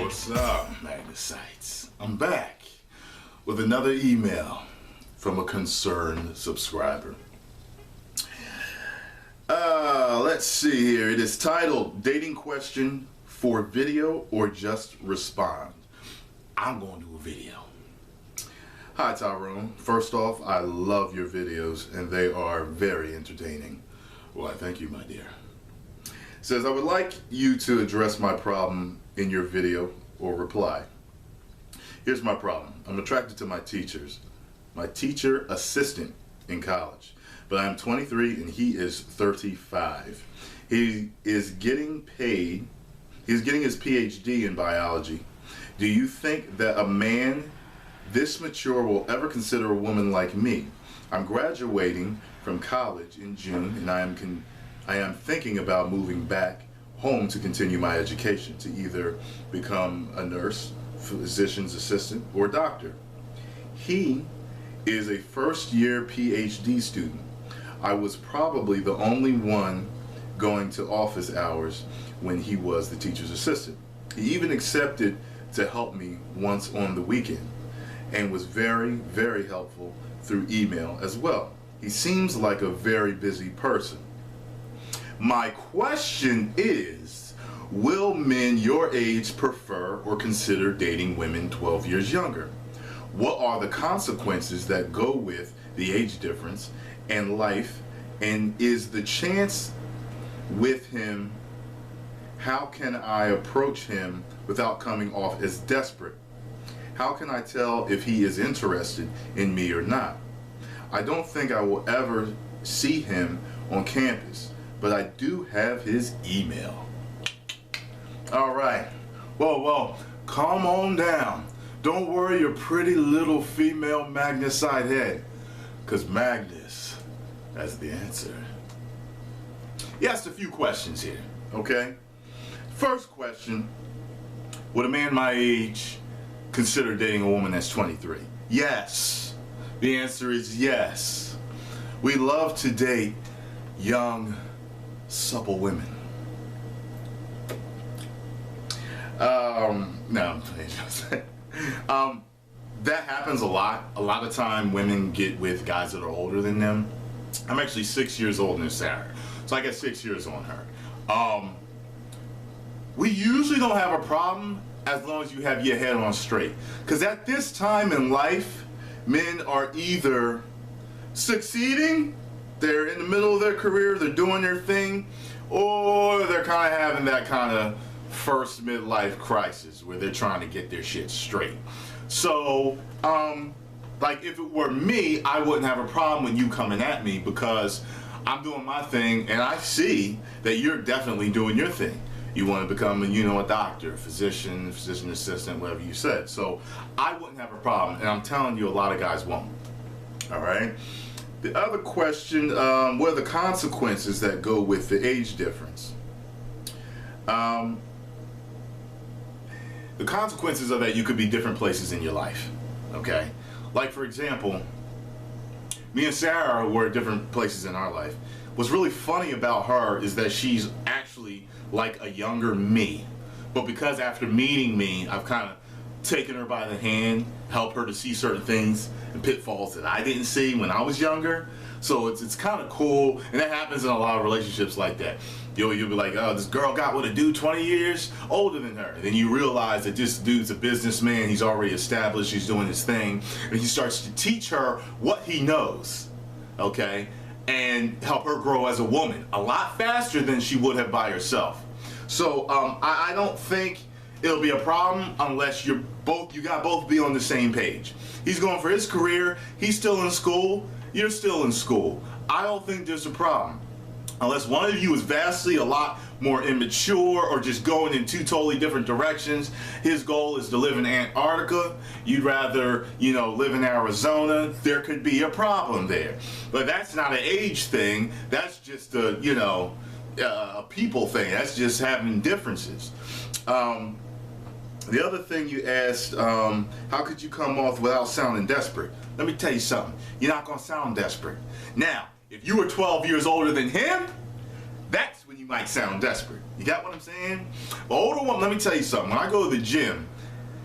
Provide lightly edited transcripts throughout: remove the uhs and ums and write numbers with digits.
What's up, Magnusites? I'm back with another email from a concerned subscriber. Let's see here. It is titled, Dating Question for Video or Just Respond. I'm going to do a video. Hi, Tyrone. First off, I love your videos and they are very entertaining. Well, I thank you, my dear. It says, I would like you to address my problem in your video or reply. Here's my problem. I'm attracted to my teacher assistant in college, but I'm 23 and he is 35. He is getting paid. He's getting his PhD in biology. Do you think that a man this mature will ever consider a woman like me? I'm graduating from college in June and I am thinking about moving back home to continue my education, to either become a nurse, physician's assistant, or doctor. He is a first-year PhD student. I was probably the only one going to office hours when he was the teacher's assistant. He even accepted to help me once on the weekend and was very, very helpful through email as well. He seems like a very busy person. My question is, will men your age prefer or consider dating women 12 years younger? What are the consequences that go with the age difference and life? And is the chance with him, how can I approach him without coming off as desperate? How can I tell if he is interested in me or not? I don't think I will ever see him on campus, but I do have his email. All right. Well, calm on down. Don't worry your pretty little female Magnusite head, because Magnus has the answer. He asked a few questions here, okay? First question, would a man my age consider dating a woman that's 23? Yes. The answer is yes. We love to date young, supple women. No, that happens a lot. A lot of time women get with guys that are older than them. I'm actually 6 years older than Sarah, so I got 6 years on her. We usually don't have a problem as long as you have your head on straight. Because at this time in life, men are either succeeding, they're in the middle of their career, they're doing their thing, or they're kind of having that kind of first midlife crisis where they're trying to get their shit straight. So, like if it were me, I wouldn't have a problem with you coming at me because I'm doing my thing and I see that you're definitely doing your thing. You want to become, a doctor, physician assistant, whatever you said. So I wouldn't have a problem, and I'm telling you, a lot of guys won't. All right. The other question, what are the consequences that go with the age difference? The consequences are that you could be different places in your life. Okay. Like for example, me and Sarah were at different places in our life. What's really funny about her is that she's actually like a younger me, but because after meeting me I've kind of taken her by the hand, helped her to see certain things and pitfalls that I didn't see when I was younger. So it's kind of cool, and that happens in a lot of relationships like that. You'll be like, oh, this girl got with a dude 20 years older than her. And then you realize that this dude's a businessman, he's already established, he's doing his thing, and he starts to teach her what he knows, okay? And help her grow as a woman a lot faster than she would have by herself. So I don't think it'll be a problem unless you got both be on the same page. He's going for his career, he's still in school, you're still in school. I don't think there's a problem. Unless one of you is vastly a lot more immature or just going in two totally different directions. His goal is to live in Antarctica. You'd rather, live in Arizona. There could be a problem there. But that's not an age thing. That's just a people thing. That's just having differences. The other thing you asked, how could you come off without sounding desperate? Let me tell you something. You're not going to sound desperate. Now, if you were 12 years older than him, that's when you you might sound desperate. You got what I'm saying? But older woman, let me tell you something. When I go to the gym,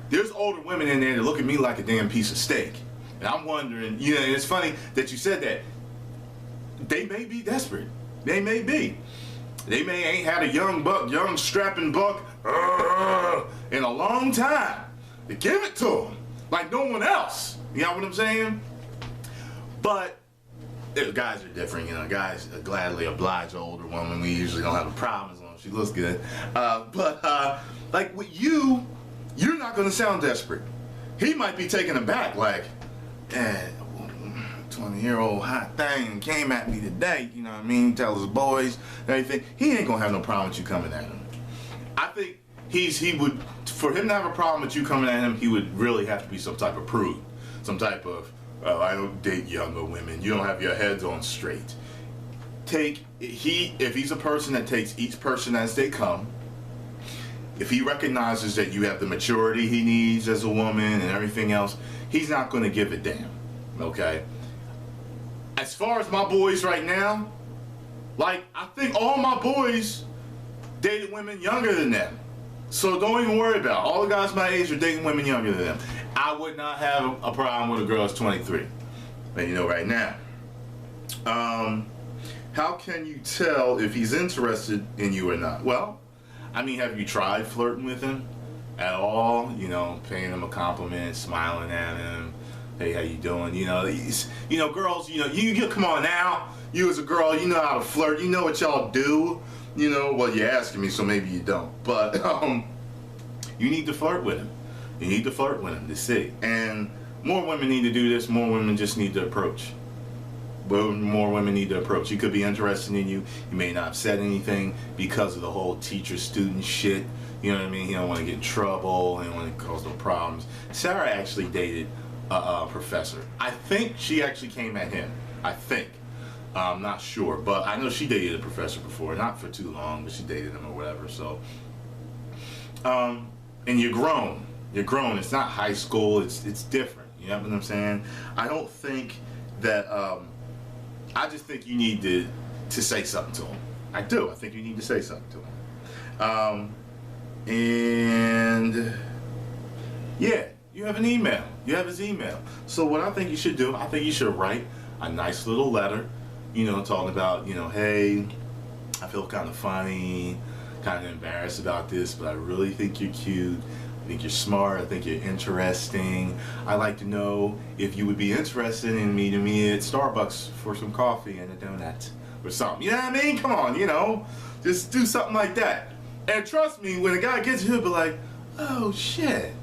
there's older women in there that look at me like a damn piece of steak. And I'm wondering, you know, it's funny that you said that. They may be desperate. They may be. They may ain't had a young strapping buck in a long time. To give it to them like no one else. You know what I'm saying? But guys are different, you know. Guys gladly oblige an older woman. We usually don't have a problem as long as she looks good. Like with you, you're not gonna sound desperate. He might be taken aback, like, 20-year-old hot thing came at me today, you know what I mean? Tell his boys and everything. He ain't gonna have no problem with you coming at him. I think he would, for him to have a problem with you coming at him, he would really have to be some type of prude, some type of, I don't date younger women. You don't have your heads on straight. If he's a person that takes each person as they come, if he recognizes that you have the maturity he needs as a woman and everything else, he's not going to give a damn. Okay? As far as my boys right now, like, I think all my boys dated women younger than them. So don't even worry about it. All the guys my age are dating women younger than them. I would not have a problem with a girl that's 23. But you know right now. How can you tell if he's interested in you or not? Well, I mean, have you tried flirting with him at all? You know, paying him a compliment, smiling at him. Hey, how you doing? You know, girls, you come on now. You as a girl, you know how to flirt. You know what y'all do. You know, well, you're asking me, so maybe you don't. But you need to flirt with him. You need to flirt with him to see. And more women need to do this. More women just need to approach. More women need to approach. He could be interested in you. He may not have said anything because of the whole teacher-student shit. You know what I mean? He don't want to get in trouble. He don't want to cause no problems. Sarah actually dated a professor. I think she actually came at him. I think. I'm not sure, but I know she dated a professor before. Not for too long, but she dated him or whatever. So, and you're grown. You're grown. It's not high school. It's different. You know what I'm saying? I don't think that. I just think you need to say something to him. I do. I think you need to say something to him. And yeah, you have an email. You have his email. So what I think you should do, I think you should write a nice little letter. You know, talking about, you know, hey, I feel kind of funny, kind of embarrassed about this, but I really think you're cute. I think you're smart. I think you're interesting. I'd like to know if you would be interested in meeting me at Starbucks for some coffee and a donut or something. You know what I mean? Come on, you know, just do something like that. And trust me, when a guy gets you, he'll be like, oh shit.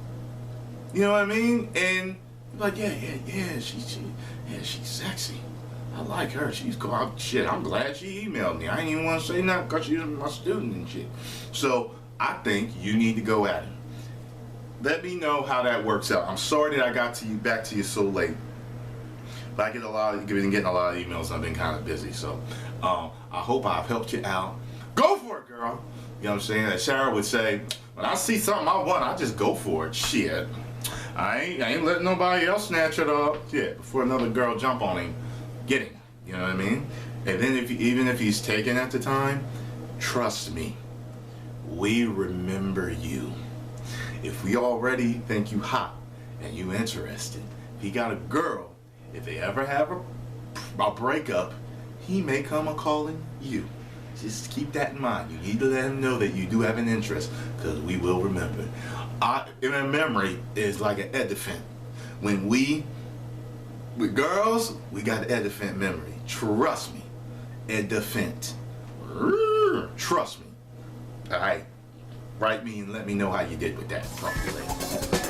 You know what I mean? And you're like, yeah, she's sexy. I like her. She's cool. Shit, I'm glad she emailed me. I didn't even want to say nothing because she's my student and shit. So I think you need to go at him. Let me know how that works out. I'm sorry that I got back to you so late. But I been getting a lot of emails. I've been kind of busy. So I hope I've helped you out. Go for it, girl. You know what I'm saying? As Sarah would say, when I see something I want, I just go for it. Shit. I ain't letting nobody else snatch it up. Yeah, before another girl jump on him. Get him. You know what I mean? And then even if he's taken at the time, trust me, we remember you. If we already think you hot and you interested, if he got a girl, if they ever have a breakup, he may come a calling you. Just keep that in mind. You need to let him know that you do have an interest, because we will remember. In a memory is like an elephant. With girls, we got an elephant memory. Trust me. Elephant. Trust me. All right. Write me and let me know how you did with that. Talk to you later.